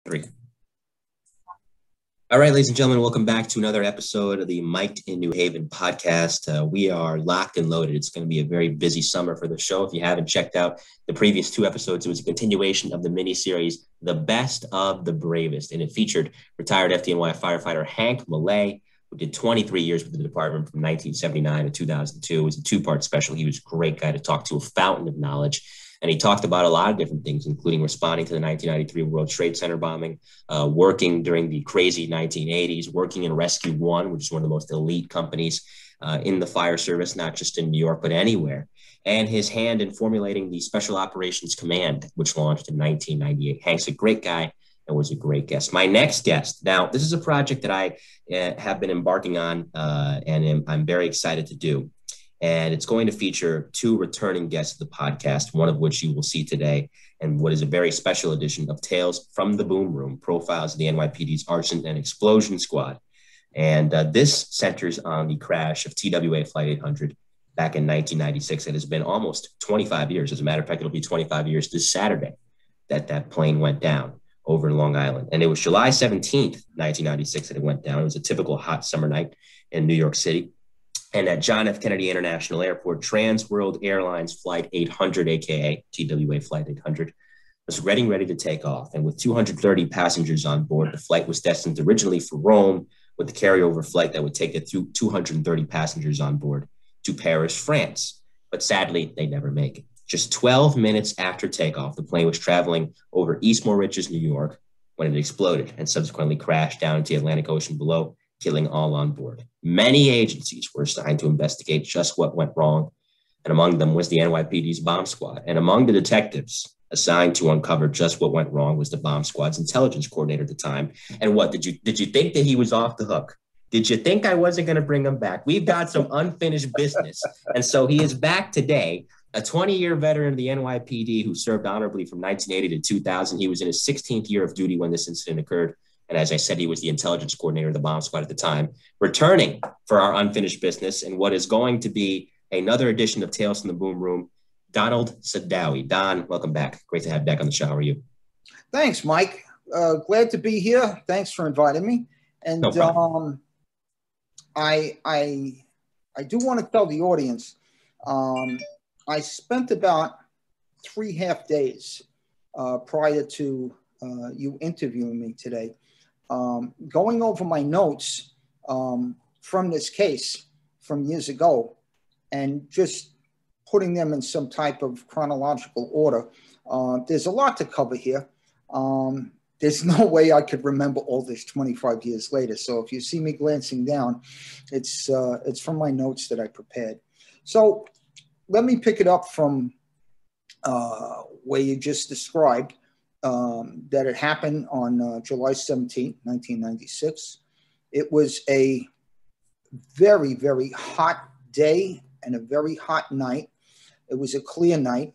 Three. All right, ladies and gentlemen, welcome back to another episode of the Mike in New Haven podcast. We are locked and loaded. It's going to be a very busy summer for the show. If you haven't checked out the previous two episodes, it was a continuation of the miniseries, The Best of the Bravest, and it featured retired FDNY firefighter Hank Millay, who did 23 years with the department from 1979 to 2002. It was a two-part special. He was a great guy to talk to, a fountain of knowledge. And he talked about a lot of different things, including responding to the 1993 World Trade Center bombing, working during the crazy 1980s, working in Rescue One, which is one of the most elite companies in the fire service, not just in New York, but anywhere. And his hand in formulating the Special Operations Command, which launched in 1998. Hank's a great guy and was a great guest. My next guest, now, this is a project that I have been embarking on and I'm very excited to do. And it's going to feature two returning guests of the podcast, one of which you will see today, and what is a very special edition of Tales from the Boom Room, Profiles of the NYPD's Arson and Explosion Squad. And this centers on the crash of TWA Flight 800 back in 1996. It has been almost 25 years. As a matter of fact, it'll be 25 years this Saturday that plane went down over in Long Island. And it was July 17th, 1996 that it went down. It was a typical hot summer night in New York City. And at John F. Kennedy International Airport, Trans World Airlines Flight 800, aka TWA Flight 800, was ready to take off. And with 230 passengers on board, the flight was destined originally for Rome, with the carryover flight that would take it through 230 passengers on board to Paris, France. But sadly, they never make it. Just 12 minutes after takeoff, the plane was traveling over East Moriches, New York, when it exploded and subsequently crashed down into the Atlantic Ocean below, killing all on board. Many agencies were assigned to investigate just what went wrong, and among them was the NYPD's bomb squad. And among the detectives assigned to uncover just what went wrong was the bomb squad's intelligence coordinator at the time. And what, did you think that he was off the hook? Did you think I wasn't going to bring him back? We've got some unfinished business. And so he is back today, a 20-year veteran of the NYPD who served honorably from 1980 to 2000. He was in his 16th year of duty when this incident occurred. And as I said, he was the intelligence coordinator of the bomb squad at the time, returning for our unfinished business and what is going to be another edition of Tales from the Boom Room, Donald Sadowy. Don, welcome back. Great to have you back on the show. How are you? Thanks, Mike. Glad to be here. Thanks for inviting me. And no I do want to tell the audience, I spent about 3.5 days prior to you interviewing me today, going over my notes from this case from years ago and just putting them in some type of chronological order. There's a lot to cover here. There's no way I could remember all this 25 years later. So if you see me glancing down, it's from my notes that I prepared. So let me pick it up from where you just described. That it happened on July 17, 1996. It was a very, very hot day and a very hot night. It was a clear night.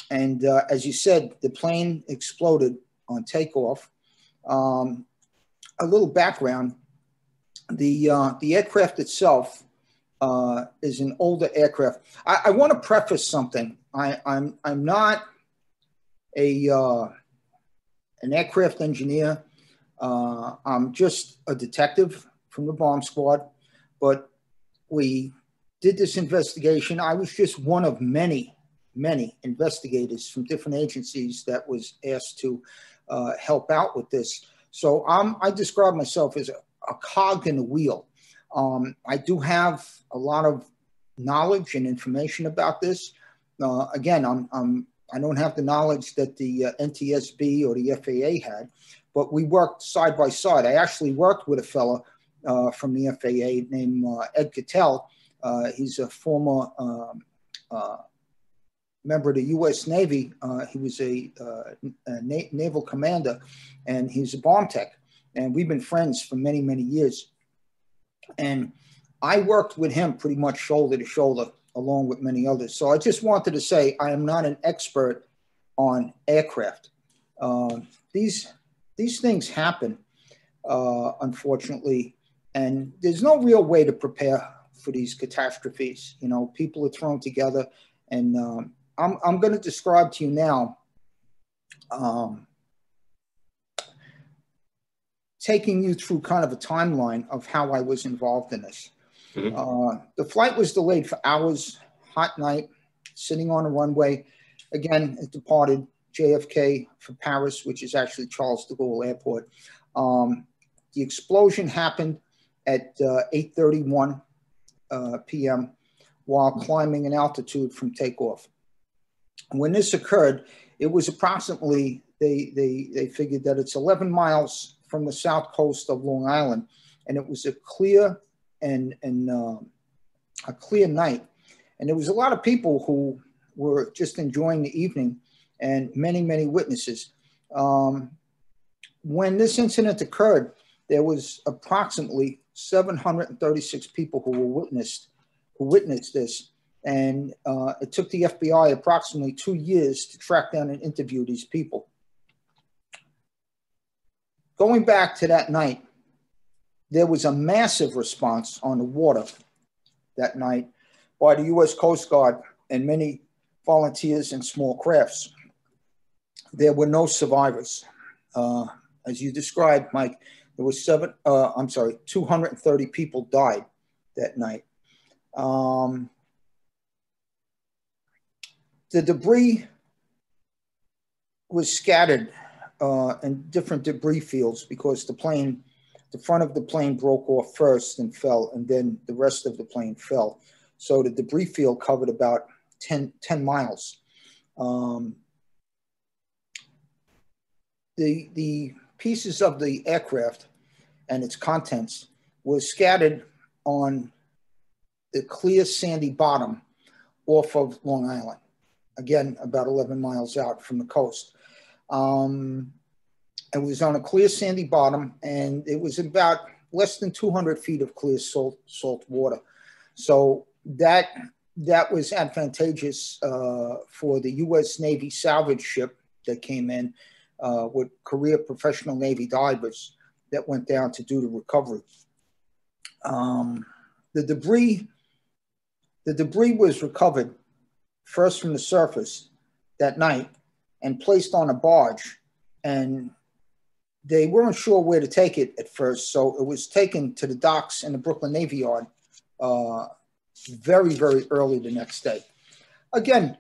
And as you said, the plane exploded on takeoff. A little background, the aircraft itself is an older aircraft. I want to preface something. I'm not an aircraft engineer. I'm just a detective from the bomb squad, but we did this investigation. I was just one of many investigators from different agencies that was asked to help out with this. So I describe myself as a cog in the wheel. I do have a lot of knowledge and information about this. Again, I don't have the knowledge that the NTSB or the FAA had, but we worked side by side. I actually worked with a fellow from the FAA named Ed Cattell. He's a former member of the U.S. Navy. He was a naval commander, and he's a bomb tech. And we've been friends for many, many years. And I worked with him pretty much shoulder to shoulder, along with many others. So I just wanted to say I am not an expert on aircraft. These things happen, unfortunately, and there's no real way to prepare for these catastrophes. You know, people are thrown together, and I'm going to describe to you now taking you through kind of a timeline of how I was involved in this. The flight was delayed for hours, hot night, sitting on a runway. Again, it departed JFK for Paris, which is actually Charles de Gaulle Airport. The explosion happened at 8:31 p.m. while climbing an altitude from takeoff. When this occurred, it was approximately, they figured that it's 11 miles from the south coast of Long Island, and it was a clear and a clear night. And there was a lot of people who were just enjoying the evening, and many, many witnesses. When this incident occurred, there was approximately 736 people who witnessed this. And it took the FBI approximately 2 years to track down and interview these people. Going back to that night, there was a massive response on the water that night by the U.S. Coast Guard and many volunteers and small crafts. There were no survivors. As you described, Mike, there was 230 people died that night. The debris was scattered in different debris fields because the front of the plane broke off first and fell, and then the rest of the plane fell. So the debris field covered about 10 miles. The pieces of the aircraft and its contents were scattered on the clear sandy bottom off of Long Island. Again, about 11 miles out from the coast. It was on a clear sandy bottom, and it was about less than 200 feet of clear salt water. So that was advantageous for the U.S. Navy salvage ship that came in with career professional Navy divers that went down to do the recovery. The debris was recovered first from the surface that night and placed on a barge, and they weren't sure where to take it at first, so it was taken to the docks in the Brooklyn Navy Yard very, very early the next day. Again,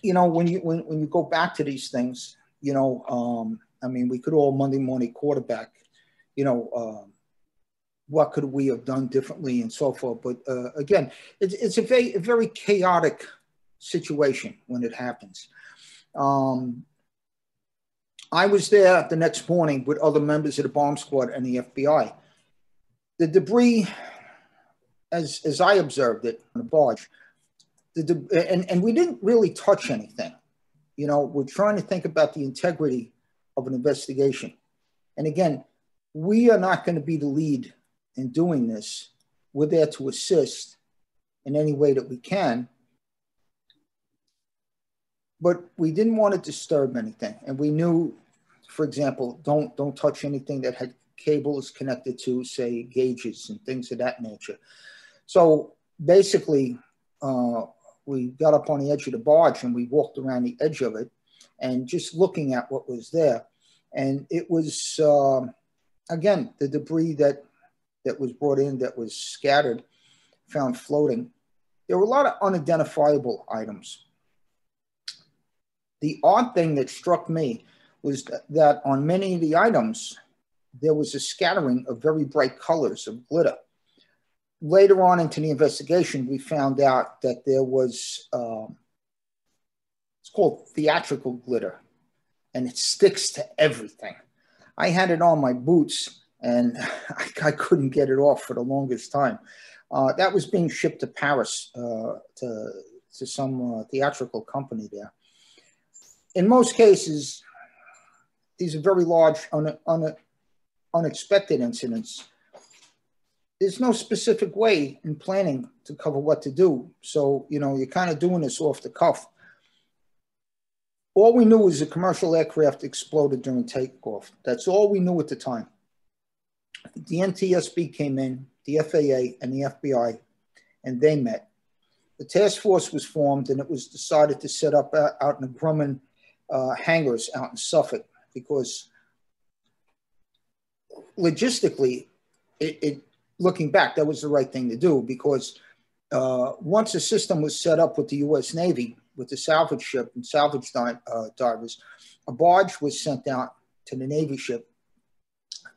when you go back to these things, I mean, we could all Monday morning quarterback, what could we have done differently and so forth. But again, it's a very chaotic situation when it happens. I was there the next morning with other members of the bomb squad and the FBI. The debris, as I observed it on the barge, and we didn't really touch anything. We're trying to think about the integrity of an investigation. And again, we are not going to be the lead in doing this. We're there to assist in any way that we can. But we didn't want to disturb anything. And we knew, for example, don't touch anything that had cables connected to, say, gauges and things of that nature. So basically, we got up on the edge of the barge and we walked around the edge of it and just looking at what was there. And it was, again, the debris that was brought in, that was scattered, found floating. There were a lot of unidentifiable items. The odd thing that struck me was that on many of the items, there was a scattering of very bright colors of glitter. Later on into the investigation, we found out that there was, it's called theatrical glitter, and it sticks to everything. I had it on my boots, and I couldn't get it off for the longest time. That was being shipped to Paris to some theatrical company there. In most cases, these are very large, unexpected incidents. There's no specific way in planning to cover what to do. So, you're kind of doing this off the cuff. All we knew was a commercial aircraft exploded during takeoff. That's all we knew at the time. The NTSB came in, the FAA and the FBI, and they met. The task force was formed, and it was decided to set up out in the Grumman hangars out in Suffolk, because logistically, looking back, that was the right thing to do, because once a system was set up with the U.S. Navy, with the salvage ship and salvage divers, a barge was sent out to the Navy ship.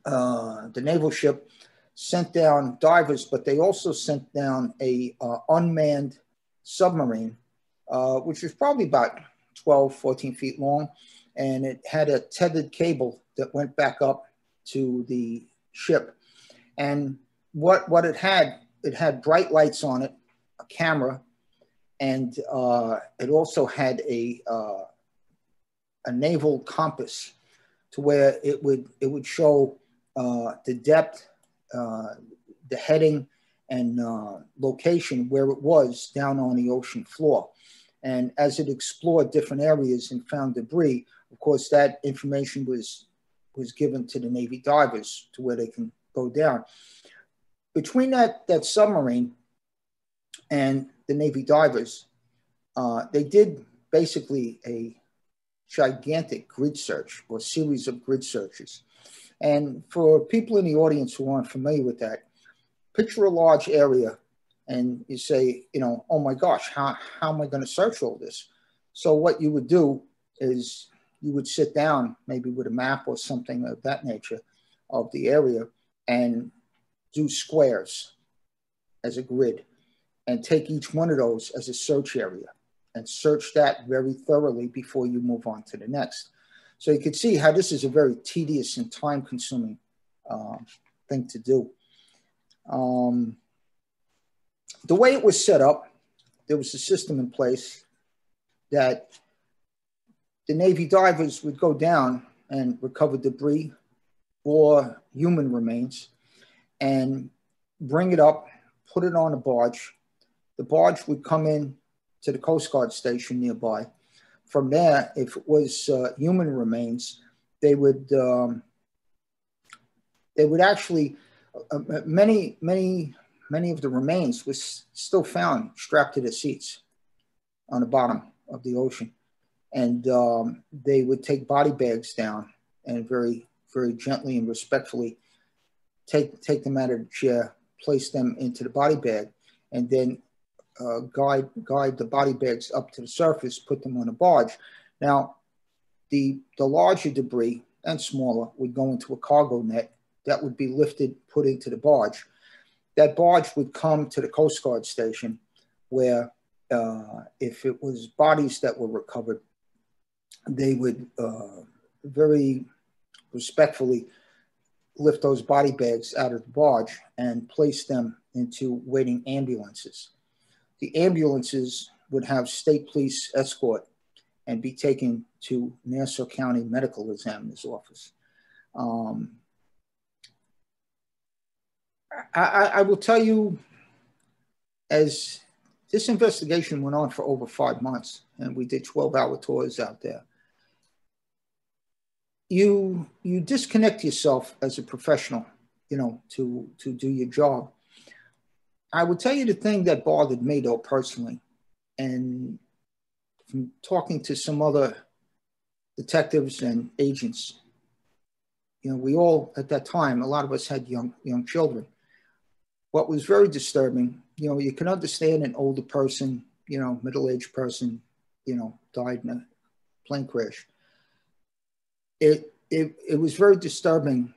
The naval ship sent down divers, but they also sent down a unmanned submarine, which was probably about 12, 14 feet long, and it had a tethered cable that went back up to the ship. And what it had bright lights on it, a camera, and it also had a naval compass, to where it would show the depth, the heading, and location where it was down on the ocean floor. And as it explored different areas and found debris, of course, that information was given to the Navy divers to where they can go down. Between that submarine and the Navy divers, they did basically a gigantic grid search, or series of grid searches. And for people in the audience who aren't familiar with that, picture a large area and you say, oh my gosh, how am I going to search all this? So what you would do is you would sit down, maybe with a map or something of that nature of the area, and do squares as a grid, and take each one of those as a search area, and search that very thoroughly before you move on to the next. So you can see how this is a very tedious and time-consuming thing to do. The way it was set up, there was a system in place that the Navy divers would go down and recover debris or human remains and bring it up, put it on a barge. The barge would come in to the Coast Guard station nearby. From there, if it was human remains, they would actually, many of the remains was still found strapped to the seats on the bottom of the ocean. And they would take body bags down and very, very gently and respectfully take them out of the chair, place them into the body bag, and then guide the body bags up to the surface, put them on a barge. Now, the larger debris and smaller would go into a cargo net that would be lifted, put into the barge. That barge would come to the Coast Guard station, where if it was bodies that were recovered, they would very respectfully lift those body bags out of the barge and place them into waiting ambulances. The ambulances would have state police escort and be taken to Nassau County Medical Examiner's office. I will tell you, as this investigation went on for over 5 months, and we did 12-hour tours out there, you disconnect yourself as a professional, to do your job. I would tell you the thing that bothered me, though, personally, and from talking to some other detectives and agents, we all, at that time, a lot of us had young children. What was very disturbing, you can understand an older person, middle-aged person, died in a plane crash. It was very disturbing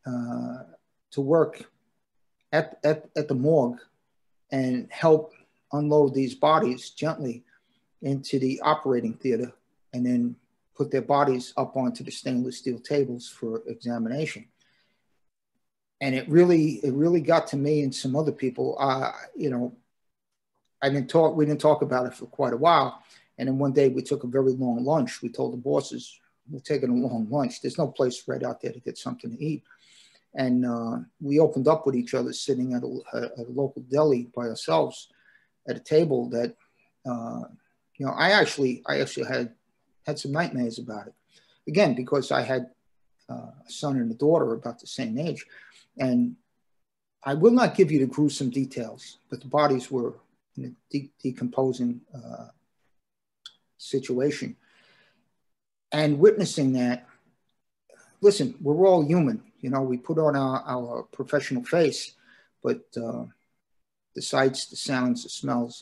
to work at the morgue and help unload these bodies gently into the operating theater, and then put their bodies up onto the stainless steel tables for examination. And it really got to me and some other people. We didn't talk about it for quite a while. And then one day we took a very long lunch. We told the bosses, we're taking a long lunch. There's no place right out there to get something to eat. And we opened up with each other, sitting at a local deli by ourselves at a table that, I actually had some nightmares about it. Again, because I had a son and a daughter about the same age. And I will not give you the gruesome details, but the bodies were in a decomposing situation. And witnessing that, listen, we're all human. You know, we put on our professional face, but the sights, the sounds, the smells,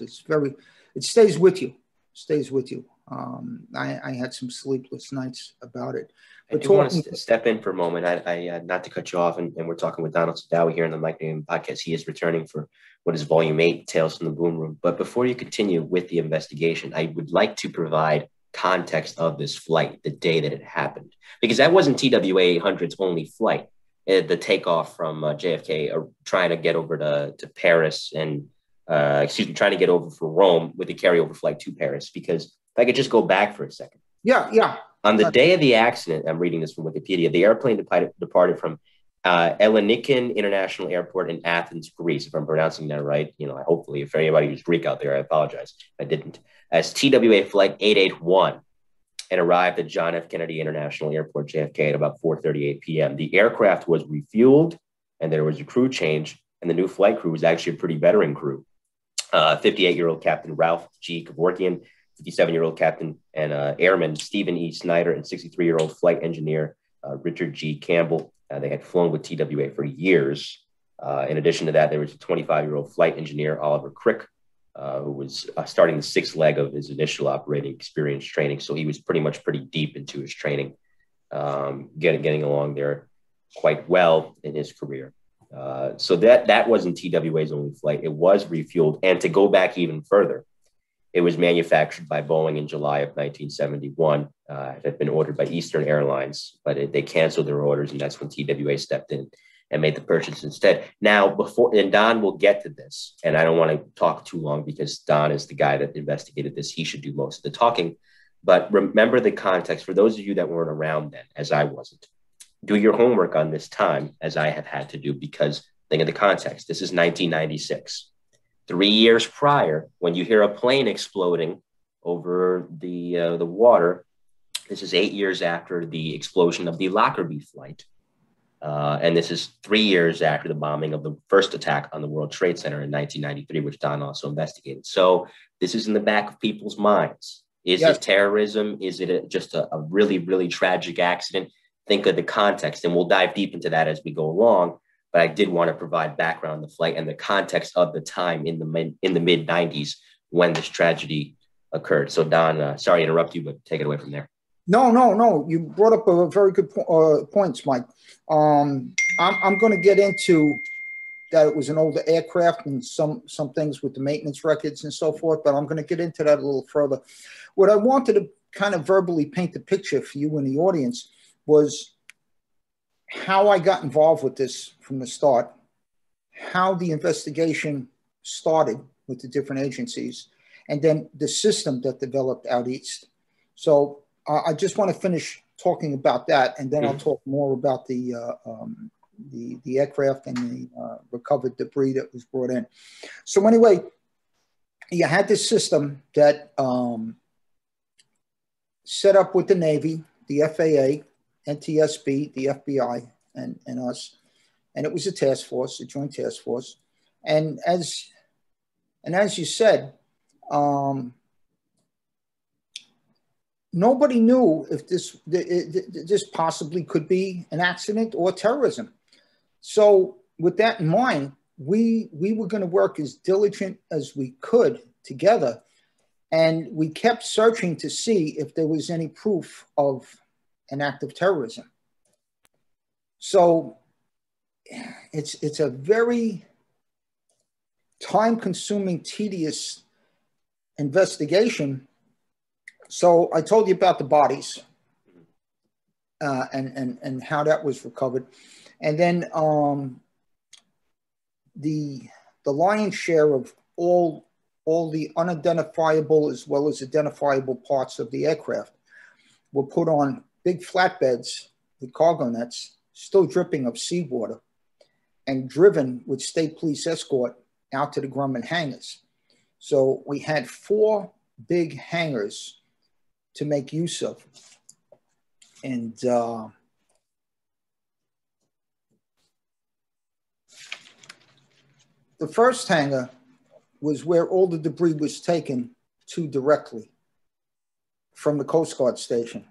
it stays with you, stays with you. I had some sleepless nights about it. But I do want to step in for a moment. I not to cut you off, and we're talking with Donald Sadowy here in the Mike Name podcast. He is returning for what is Volume 8, Tales from the Boom Room. But before you continue with the investigation, I would like to provide context of this flight, the day that it happened, because that wasn't TWA 800's only flight. The takeoff from JFK, trying to get over to Paris and, trying to get over for Rome with a carryover flight to Paris. Because if I could just go back for a second. Yeah. On the day of the accident, I'm reading this from Wikipedia, the airplane departed from Elenikin International Airport in Athens, Greece, if I'm pronouncing that right. You know, hopefully, if anybody who's Greek out there, I apologize if I didn't. As TWA Flight 881 and arrived at John F. Kennedy International Airport, JFK, at about 4:38 p.m. The aircraft was refueled, and there was a crew change, and the new flight crew was actually a pretty veteran crew. 58-year-old Captain Ralph G. Kevorkian, 57-year-old Captain and Airman Stephen E. Snyder, and 63-year-old Flight Engineer Richard G. Campbell. They had flown with TWA for years. In addition to that, there was a 25-year-old Flight Engineer Oliver Crick, who was starting the sixth leg of his initial operating experience training. So he was pretty deep into his training, getting along there quite well in his career. So that wasn't TWA's only flight. It was refueled. And to go back even further, it was manufactured by Boeing in July of 1971. It had been ordered by Eastern Airlines, but they canceled their orders, and that's when TWA stepped in and made the purchase instead. Now, and Don will get to this, and I don't want to talk too long because Don is the guy that investigated this. He should do most of the talking. But remember the context for those of you that weren't around then, as I wasn't. Do your homework on this time, as I have had to do, because think of the context. This is 1996. 3 years prior, when you hear a plane exploding over the water, this is 8 years after the explosion of the Lockerbie flight. And this is 3 years after the bombing of the first attack on the World Trade Center in 1993, which Don also investigated. So this is in the back of people's minds. Is it terrorism? Is it just a really, really tragic accident? Think of the context, and we'll dive deep into that as we go along. But I did want to provide background on the flight and the context of the time in the mid 90s when this tragedy occurred. So Don, sorry to interrupt you, but take it away from there. No. You brought up a very good points, Mike. I'm going to get into that. It was an older aircraft and some things with the maintenance records and so forth, but I'm going to get into that a little further. What I wanted to kind of verbally paint the picture for you and the audience was how I got involved with this from the start, how the investigation started with the different agencies, and then the system that developed out east. So I just want to finish talking about that, and then I'll talk more about the aircraft and the recovered debris that was brought in. So anyway, you had this system that set up with the Navy, the FAA, NTSB, the FBI, and us, and it was a task force, a joint task force. And as you said, nobody knew if this possibly could be an accident or terrorism. So with that in mind, we were going to work as diligent as we could together, and we kept searching to see if there was any proof of an act of terrorism. So it's a very time-consuming, tedious investigation. So I told you about the bodies and how that was recovered, and then the lion's share of all the unidentifiable as well as identifiable parts of the aircraft were put on big flatbeds with cargo nets, still dripping of seawater, and driven with state police escort out to the Grumman hangars. So we had 4 big hangars to make use of. And the first hangar was where all the debris was taken to directly from the Coast Guard station.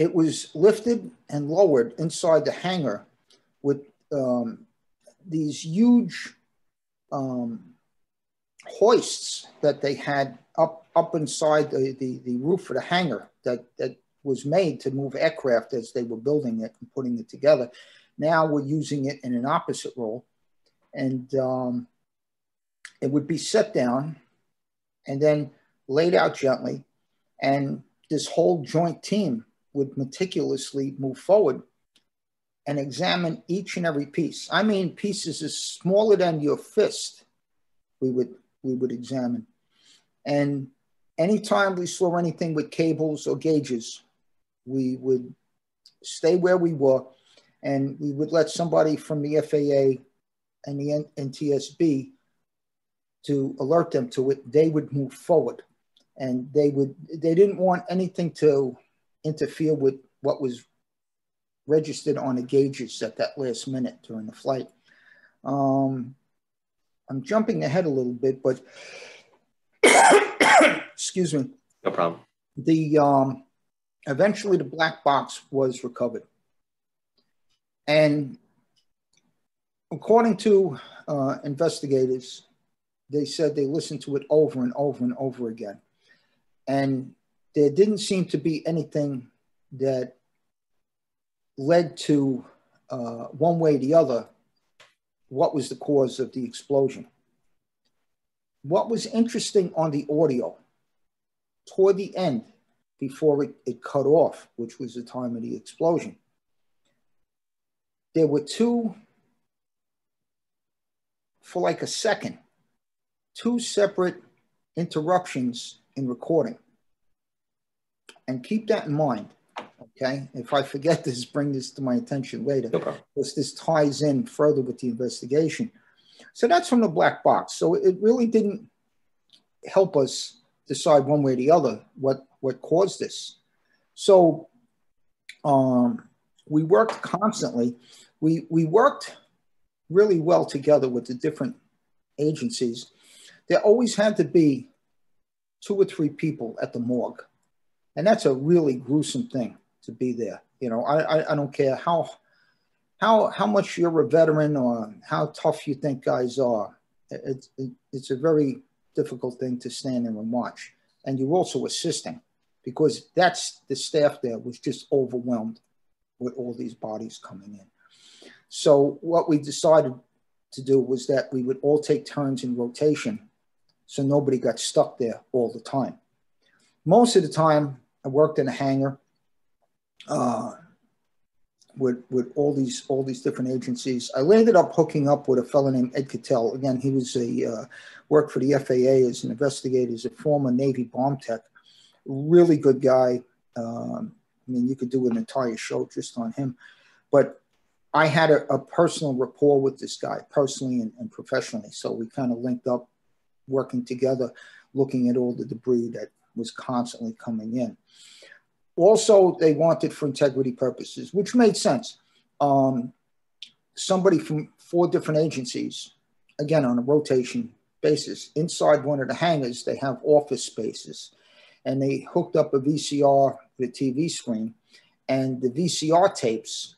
it was lifted and lowered inside the hangar with these huge hoists that they had up inside the roof of the hangar that was made to move aircraft as they were building it and putting it together. Now we're using it in an opposite role, and it would be set down and then laid out gently, and this whole joint team would meticulously move forward and examine each and every piece. I mean, pieces as smaller than your fist, we would examine. And anytime we saw anything with cables or gauges, we would stay where we were, and we would let somebody from the FAA and the NTSB to alert them to it. They would move forward, and they didn't want anything to interfere with what was registered on the gauges at that last minute during the flight. I'm jumping ahead a little bit, but excuse me. No problem. Eventually the black box was recovered. And according to investigators, they said they listened to it over and over and over again. And there didn't seem to be anything that led to one way or the other what was the cause of the explosion. What was interesting on the audio, toward the end, before it cut off, which was the time of the explosion, there were for like a second, two separate interruptions in recording. And keep that in mind, okay? If I forget this, bring this to my attention later, because this ties in further with the investigation. So that's from the black box. So it really didn't help us decide one way or the other what caused this. So we worked constantly. We worked really well together with the different agencies. There always had to be 2 or 3 people at the morgue. And that's a really gruesome thing to be there. You know, I don't care how much you're a veteran or how tough you think guys are. It's a very difficult thing to stand there and watch. And you're also assisting, because that's the staff there was just overwhelmed with all these bodies coming in. So what we decided to do was that we would all take turns in rotation, so nobody got stuck there all the time. Most of the time, I worked in a hangar with all these different agencies. I ended up hooking up with a fellow named Ed Cattell. Again, he was worked for the FAA as an investigator, as a former Navy bomb tech. Really good guy. I mean, you could do an entire show just on him. But I had a personal rapport with this guy, personally and professionally. So we kind of linked up, working together, looking at all the debris that was constantly coming in. Also, they wanted for integrity purposes, which made sense. Somebody from 4 different agencies, again, on a rotation basis, inside one of the hangars, they have office spaces. And they hooked up a VCR with a TV screen. And the VCR tapes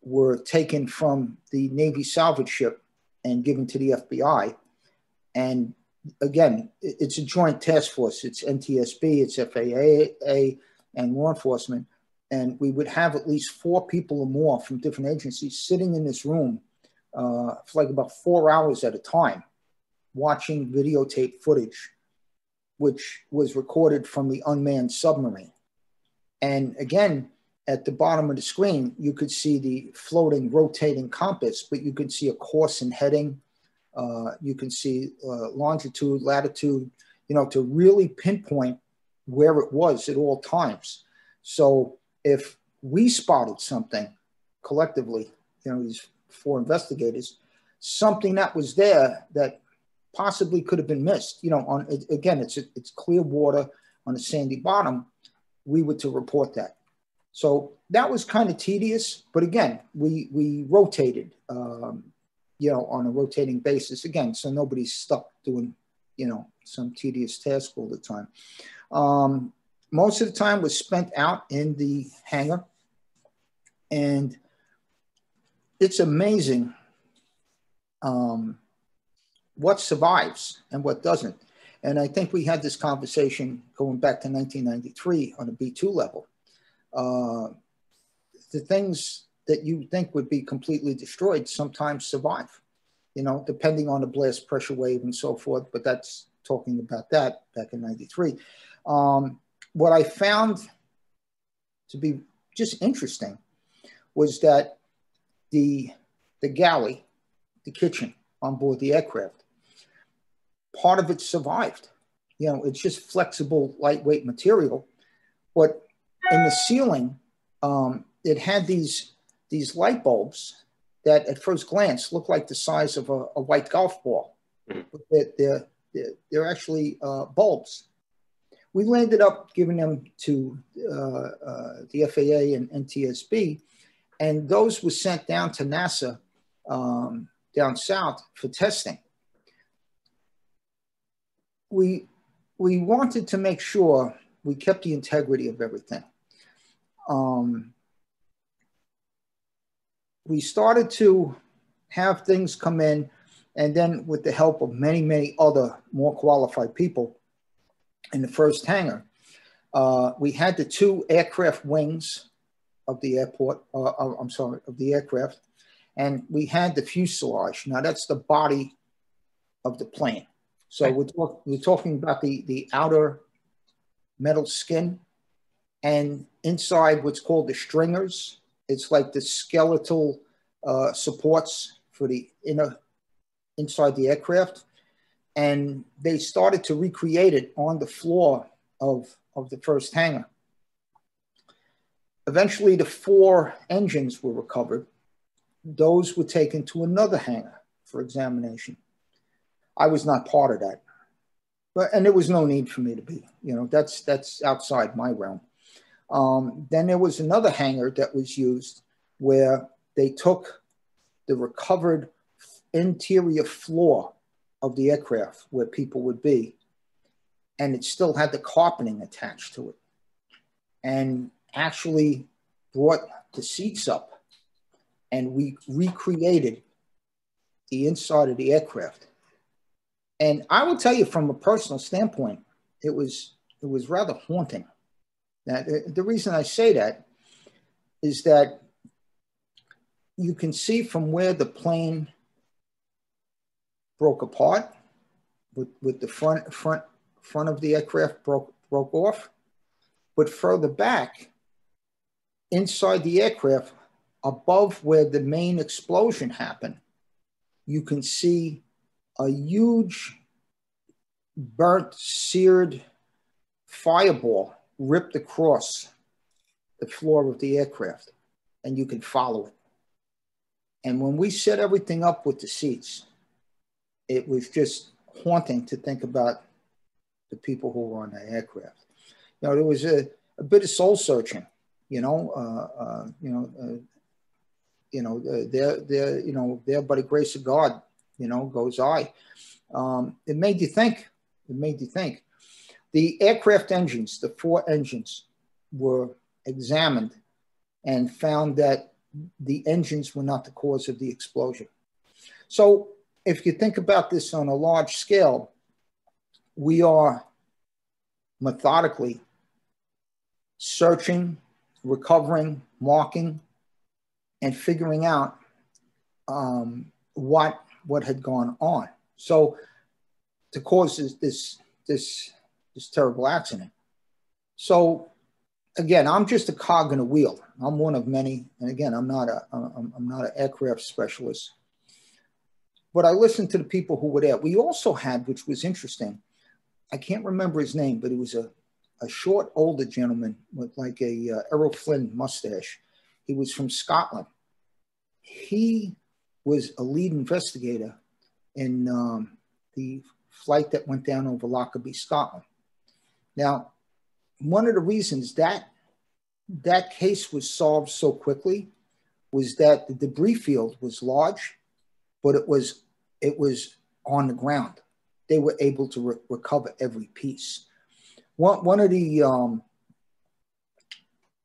were taken from the Navy salvage ship and given to the FBI. And again, it's a joint task force. It's NTSB, it's FAA, and law enforcement. And we would have at least 4 people or more from different agencies sitting in this room for like about 4 hours at a time, watching videotape footage, which was recorded from the unmanned submarine. And again, at the bottom of the screen, you could see the floating, rotating compass, but you could see a course and heading. You can see longitude, latitude, you know, to really pinpoint where it was at all times. So if we spotted something collectively, you know, these 4 investigators, something that was there that possibly could have been missed, you know, again, it's clear water on a sandy bottom, we were to report that. So that was kind of tedious, but again, we rotated, you know, on a rotating basis again, so nobody's stuck doing, you know, some tedious task all the time. Most of the time was spent out in the hangar, and it's amazing what survives and what doesn't. And I think we had this conversation going back to 1993 on a B2 level. The things that you think would be completely destroyed sometimes survive, you know, depending on the blast pressure wave and so forth. But that's talking about that back in 93. What I found to be just interesting was that the galley, the kitchen on board the aircraft, part of it survived. You know, it's just flexible, lightweight material. But in the ceiling, it had these light bulbs that at first glance look like the size of a white golf ball. But they're actually bulbs. We landed up giving them to the FAA and NTSB, and those were sent down to NASA down south for testing. We wanted to make sure we kept the integrity of everything. We started to have things come in, and then with the help of many, many other more qualified people in the first hangar, we had the two aircraft wings of the airport, of the aircraft, and we had the fuselage. Now that's the body of the plane. So we're talking about the outer metal skin, and inside what's called the stringers. It's like the skeletal supports for the inside the aircraft. And they started to recreate it on the floor of the first hangar. Eventually, the 4 engines were recovered. Those were taken to another hangar for examination. I was not part of that, and there was no need for me to be. You know, that's outside my realm. Then there was another hangar that was used where they took the recovered interior floor of the aircraft where people would be, and it still had the carpeting attached to it, and actually brought the seats up, and we recreated the inside of the aircraft. And I will tell you, from a personal standpoint, it was rather haunting. Now, the reason I say that is that you can see from where the plane broke apart, with the front of the aircraft broke off, but further back, inside the aircraft, above where the main explosion happened, you can see a huge burnt, seared fireball ripped across the floor of the aircraft, and you can follow it. And when we set everything up with the seats, it was just haunting to think about the people who were on that aircraft. You know, there was a bit of soul searching. There by the grace of God, goes I. It made you think. The aircraft engines, the 4 engines, were examined and found that the engines were not the cause of the explosion. So if you think about this on a large scale, we are methodically searching, recovering, marking, and figuring out what had gone on. So to cause this terrible accident. So again, I'm just a cog in a wheel. I'm one of many, and again, I'm not an aircraft specialist. But I listened to the people who were there. We also had, which was interesting, I can't remember his name, but it was a short, older gentleman with like a Errol Flynn mustache. He was from Scotland. He was a lead investigator in the flight that went down over Lockerbie, Scotland. Now, one of the reasons that case was solved so quickly was that the debris field was large, but it was on the ground. They were able to recover every piece. One of the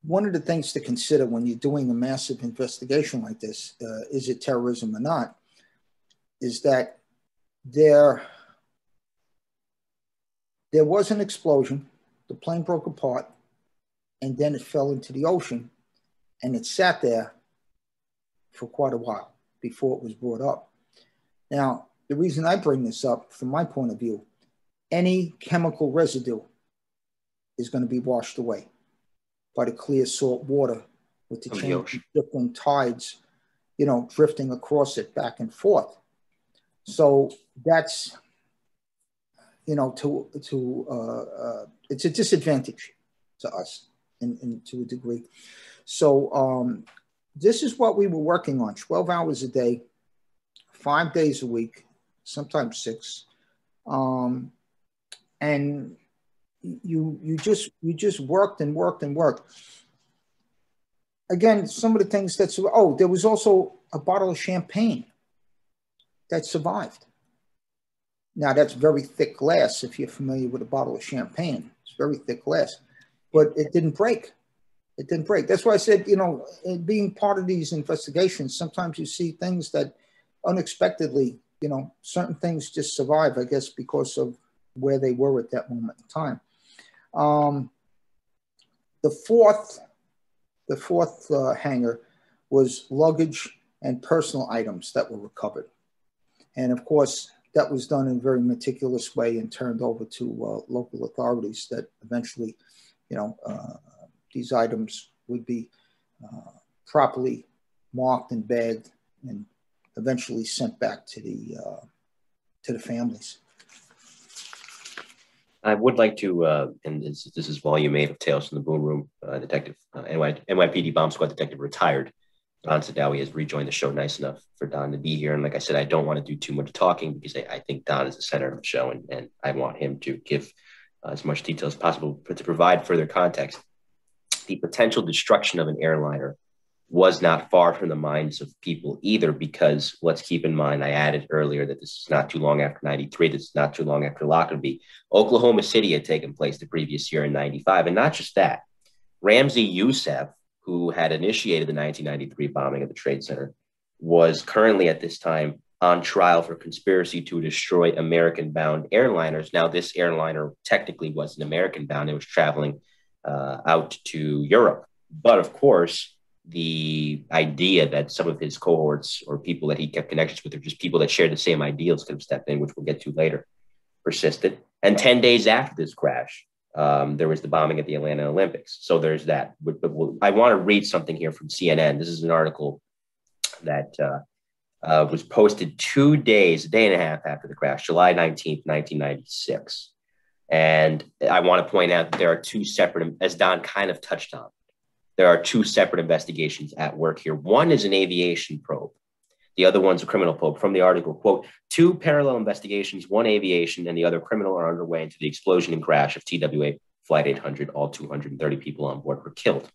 one of the things to consider when you're doing a massive investigation like this, is it terrorism or not, is that there was an explosion, the plane broke apart, and then it fell into the ocean, and it sat there for quite a while before it was brought up. Now, the reason I bring this up, from my point of view, any chemical residue is going to be washed away by the clear salt water with the changing drifting tides, drifting across it back and forth. So that's, it's a disadvantage to us to a degree. So this is what we were working on: 12 hours a day, 5 days a week, sometimes 6. And you just worked and worked and worked. Again, some of the things there was also a bottle of champagne that survived. Now, that's very thick glass. If you're familiar with a bottle of champagne, it's very thick glass, but it didn't break. It didn't break. That's why I said, in being part of these investigations, sometimes you see things that unexpectedly, certain things just survive, I guess, because of where they were at that moment in time. The fourth hangar was luggage and personal items that were recovered. And of course, that was done in a very meticulous way and turned over to local authorities that eventually, these items would be properly marked and bagged and eventually sent back to the families. I would like to, and this is volume 8 of Tales from the Boom Room. Detective, NYPD Bomb Squad Detective retired, Don Sadowy, has rejoined the show. Nice enough for Don to be here. And like I said, I don't want to do too much talking because I think Don is the center of the show, and I want him to give as much detail as possible to provide further context. The potential destruction of an airliner was not far from the minds of people either, because let's keep in mind, I added earlier that this is not too long after 93. This is not too long after Lockerbie. Oklahoma City had taken place the previous year in 95. And not just that, Ramzi Youssef, who had initiated the 1993 bombing of the Trade Center, was currently at this time on trial for conspiracy to destroy American-bound airliners. Now, this airliner technically wasn't American-bound. It was traveling out to Europe. But of course, the idea that some of his cohorts or people that he kept connections with, or just people that shared the same ideals, could have stepped in, which we'll get to later, persisted. And 10 days after this crash, there was the bombing at the Atlanta Olympics. So there's that. But I want to read something here from CNN. This is an article that was posted 2 days, a day and a half after the crash, July 19th, 1996. And I want to point out that there are two separate, as Don kind of touched on, there are two separate investigations at work here. One is an aviation probe. The other one's a criminal probe. From the article, quote, 2 parallel investigations, one aviation and the other criminal, are underway into the explosion and crash of TWA Flight 800. All 230 people on board were killed.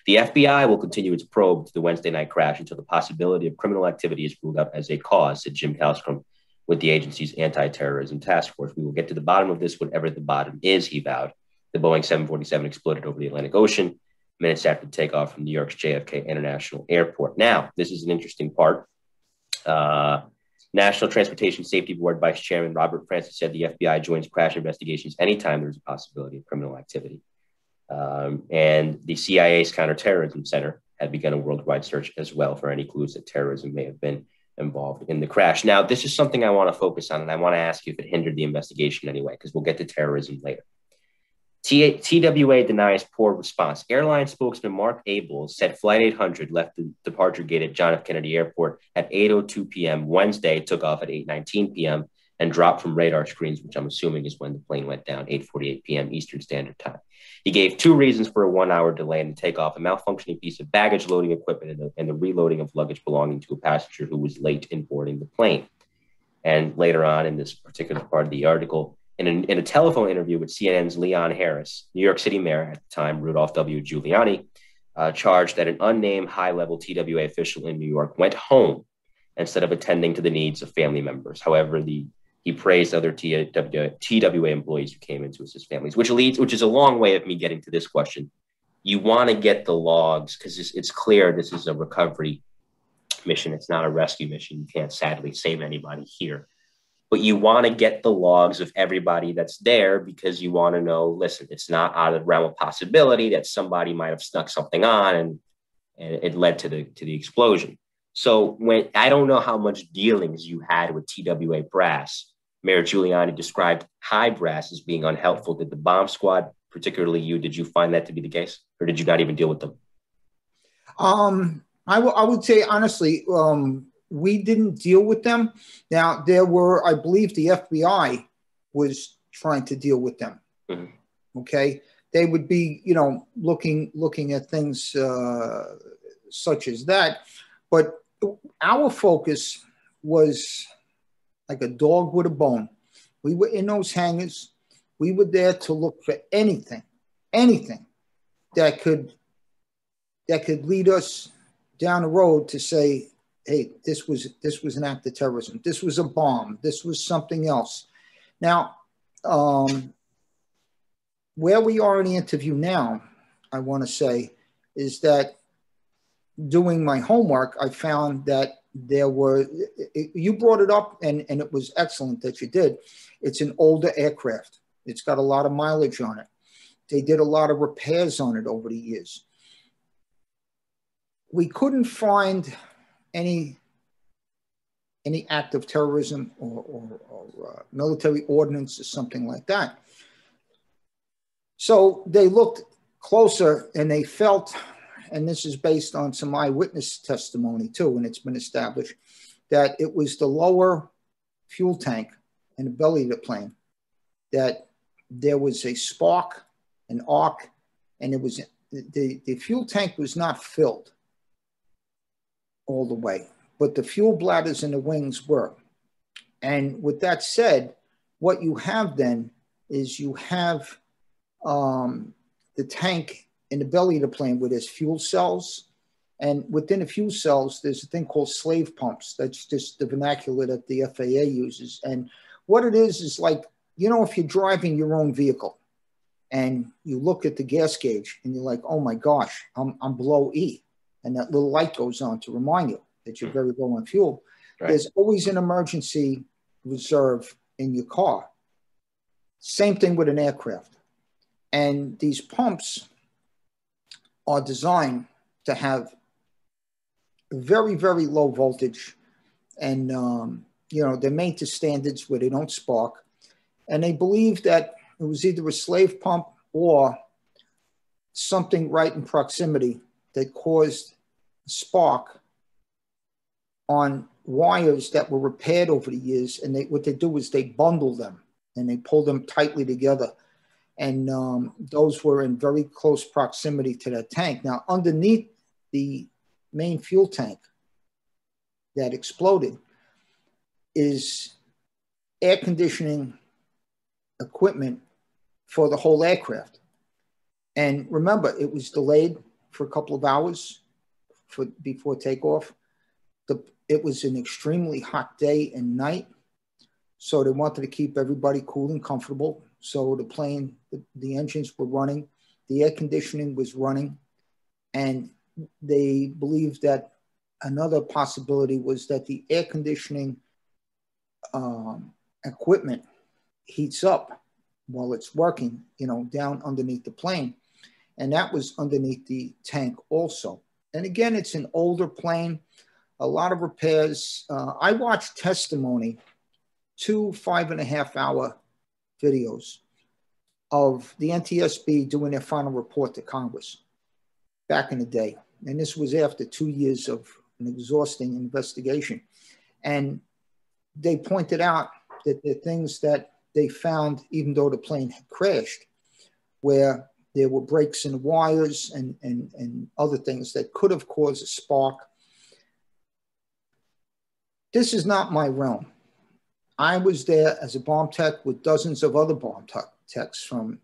The FBI will continue its probe to the Wednesday night crash until the possibility of criminal activity is ruled out as a cause, said Jim Kalstrom with the agency's anti-terrorism task force. We will get to the bottom of this, whatever the bottom is, he vowed. The Boeing 747 exploded over the Atlantic Ocean minutes after takeoff from New York's JFK International Airport. Now, this is an interesting part. National Transportation Safety Board Vice Chairman Robert Francis said the FBI joins crash investigations anytime there's a possibility of criminal activity. And the CIA's Counterterrorism Center had begun a worldwide search as well for any clues that terrorism may have been involved in the crash. Now, this is something I want to focus on, and I want to ask you if it hindered the investigation anyway, because we'll get to terrorism later. TWA denies poor response. Airline spokesman Mark Abel said Flight 800 left the departure gate at John F. Kennedy Airport at 8:02 p.m. Wednesday, took off at 8:19 p.m. and dropped from radar screens, which I'm assuming is when the plane went down, 8:48 p.m. Eastern Standard Time. He gave 2 reasons for a 1-hour delay in the takeoff: a malfunctioning piece of baggage loading equipment and the reloading of luggage belonging to a passenger who was late in boarding the plane. And later on in this particular part of the article, in a telephone interview with CNN's Leon Harris, New York City Mayor at the time, Rudolph W. Giuliani, charged that an unnamed high-level TWA official in New York went home instead of attending to the needs of family members. However, he praised other TWA employees who came in to assist families, which is a long way of me getting to this question. you want to get the logs because it's clear this is a recovery mission. It's not a rescue mission. You can't sadly save anybody here. But you want to get the logs of everybody that's there because you want to know, listen, it's not out of the realm of possibility that somebody might have snuck something on and it led to the explosion. So when I don't know how much dealings you had with TWA brass, Mayor Giuliani described high brass as being unhelpful. Did the bomb squad, particularly you, did you find that to be the case, or did you not even deal with them? I would say honestly, we didn't deal with them. Now there were, I believe, the FBI was trying to deal with them. Mm-hmm. Okay, they would be, you know, looking at things such as that, but our focus was like a dog with a bone. We were in those hangars. We were there to look for anything that could lead us down the road to say, hey, this was an act of terrorism. This was a bomb. This was something else. Now, where we are in the interview now, I want to say, is that doing my homework, I found that there were, you brought it up and it was excellent that you did. It's an older aircraft. It's got a lot of mileage on it. They did a lot of repairs on it over the years. We couldn't find any act of terrorism or military ordinance or something like that. So they looked closer and they felt, and this is based on some eyewitness testimony too, and it's been established, that it was the lower fuel tank in the belly of the plane, that there was a spark, an arc, and it was the fuel tank was not filled all the way, but the fuel bladders in the wings were. And with that said, what you have then is you have the tank in the belly of the plane where there's fuel cells. And within the fuel cells, there's a thing called slave pumps. That's just the vernacular that the FAA uses. And what it is like, you know, if you're driving your own vehicle and you look at the gas gauge and you're like, oh my gosh, I'm below E. And that little light goes on to remind you that you're very low on fuel. Right. There's always an emergency reserve in your car. Same thing with an aircraft. And these pumps are designed to have very, very low voltage. And, you know, they're made to standards where they don't spark. And they believe that it was either a slave pump or something right in proximity that caused a spark on wires that were repaired over the years. And what they do is they bundle them and they pull them tightly together. And those were in very close proximity to that tank. Now, underneath the main fuel tank that exploded is air conditioning equipment for the whole aircraft. And remember, it was delayed for a couple of hours before takeoff. It was an extremely hot day and night, so they wanted to keep everybody cool and comfortable. So the plane, the engines were running, the air conditioning was running, and they believed that another possibility was that the air conditioning equipment heats up while it's working, you know, down underneath the plane. And that was underneath the tank also. And again, it's an older plane, a lot of repairs. I watched testimony, 2 5.5-hour videos of the NTSB doing their final report to Congress back in the day. And this was after 2 years of an exhausting investigation. And they pointed out that the things that they found, even though the plane had crashed, where there were breaks in the wires and other things that could have caused a spark. This is not my realm. I was there as a bomb tech with dozens of other bomb techs from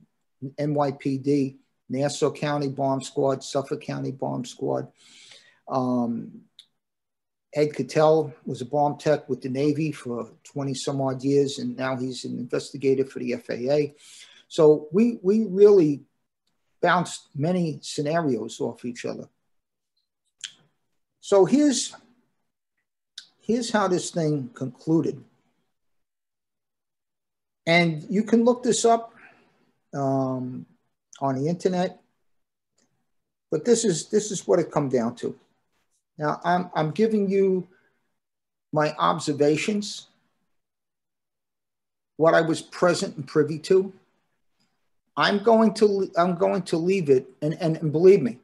NYPD, Nassau County Bomb Squad, Suffolk County Bomb Squad. Ed Cattell was a bomb tech with the Navy for 20 some odd years, and now he's an investigator for the FAA. So we really bounced many scenarios off each other. So here's how this thing concluded. And you can look this up on the internet, but this is what it come down to. Now I'm giving you my observations, what I was present and privy to. I'm going to leave it, and believe me,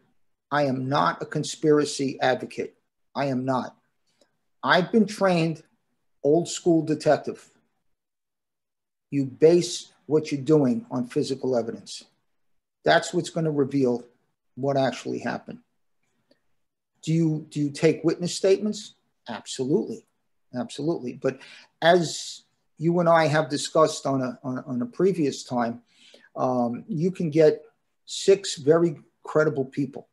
I am not a conspiracy advocate. I am not. I've been trained old school detective. You base what you're doing on physical evidence. That's what's going to reveal what actually happened. Do you take witness statements? Absolutely. Absolutely. But as you and I have discussed on a previous time, you can get 6 very credible people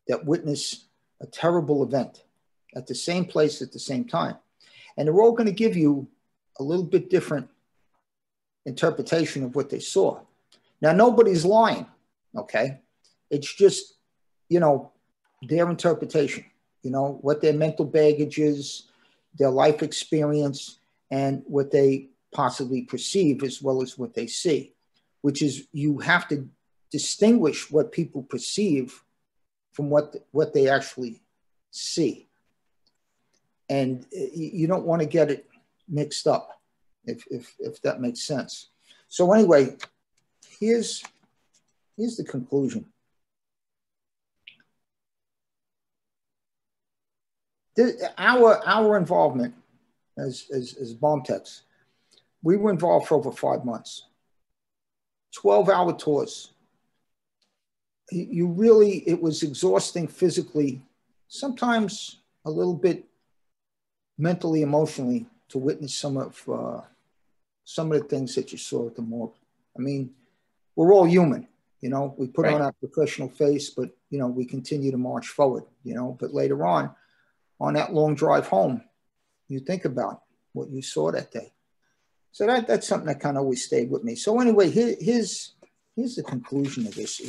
that witness a terrible event at the same place at the same time. And they're all going to give you a little bit different interpretation of what they saw. Now, nobody's lying, okay? It's just, their interpretation, what their mental baggage is, their life experience, and what they possibly perceive as well as what they see, which is you have to distinguish what people perceive from what they actually see. And you don't want to get it mixed up, if that makes sense. So anyway, here's the conclusion. Our involvement as bomb techs, we were involved for over 5 months, 12-hour tours. It was exhausting physically, sometimes a little bit mentally, emotionally, to witness some of the things that you saw at the morgue. I mean, we're all human, we put on our professional face, but, we continue to march forward, but later on that long drive home, you think about what you saw that day. So that's something that kind of always stayed with me. So anyway, here's the conclusion of this.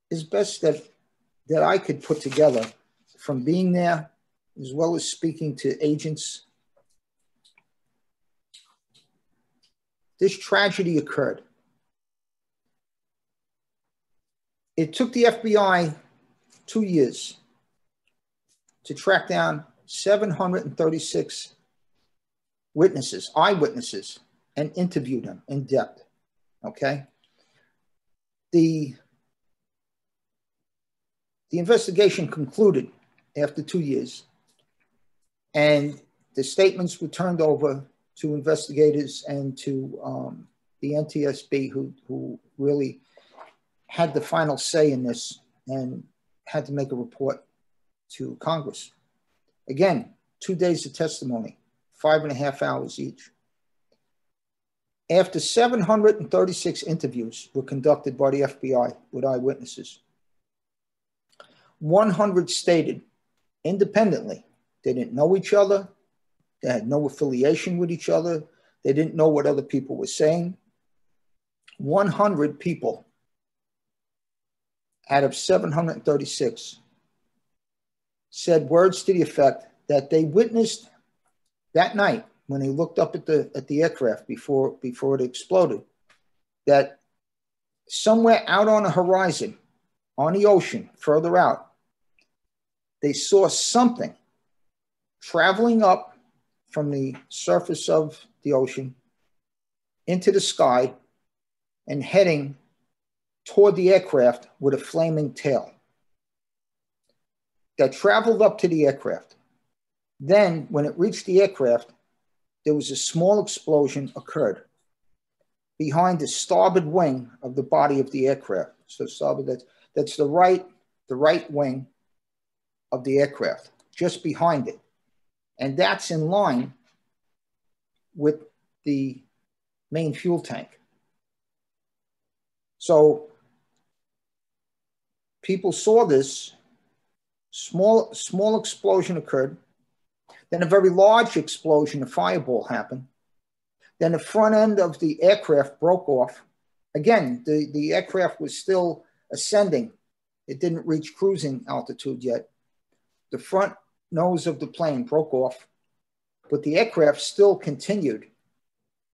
Is best that I could put together from being there, as well as speaking to agents. This tragedy occurred. It took the FBI 2 years to track down 736 witnesses, eyewitnesses, and interview them in depth, okay? The investigation concluded after 2 years, and the statements were turned over to investigators and to the NTSB, who really had the final say in this and had to make a report to Congress. Again, 2 days of testimony, 5.5 hours each. After 736 interviews were conducted by the FBI with eyewitnesses, 100 stated independently they didn't know each other, they had no affiliation with each other, they didn't know what other people were saying. 100 people out of 736 said words to the effect that they witnessed that night when they looked up at the aircraft before it exploded, that somewhere out on the horizon, on the ocean, further out, they saw something traveling up from the surface of the ocean into the sky and heading toward the aircraft with a flaming tail that traveled up to the aircraft. Then, when it reached the aircraft, there was a small explosion occurred behind the starboard wing of the body of the aircraft. So starboard, that's the right wing of the aircraft, just behind it. And that's in line with the main fuel tank. So people saw this small explosion occurred. Then a very large explosion, a fireball happened. Then the front end of the aircraft broke off Again, the aircraft was still ascending. It didn't reach cruising altitude yet. The front nose of the plane broke off, but the aircraft still continued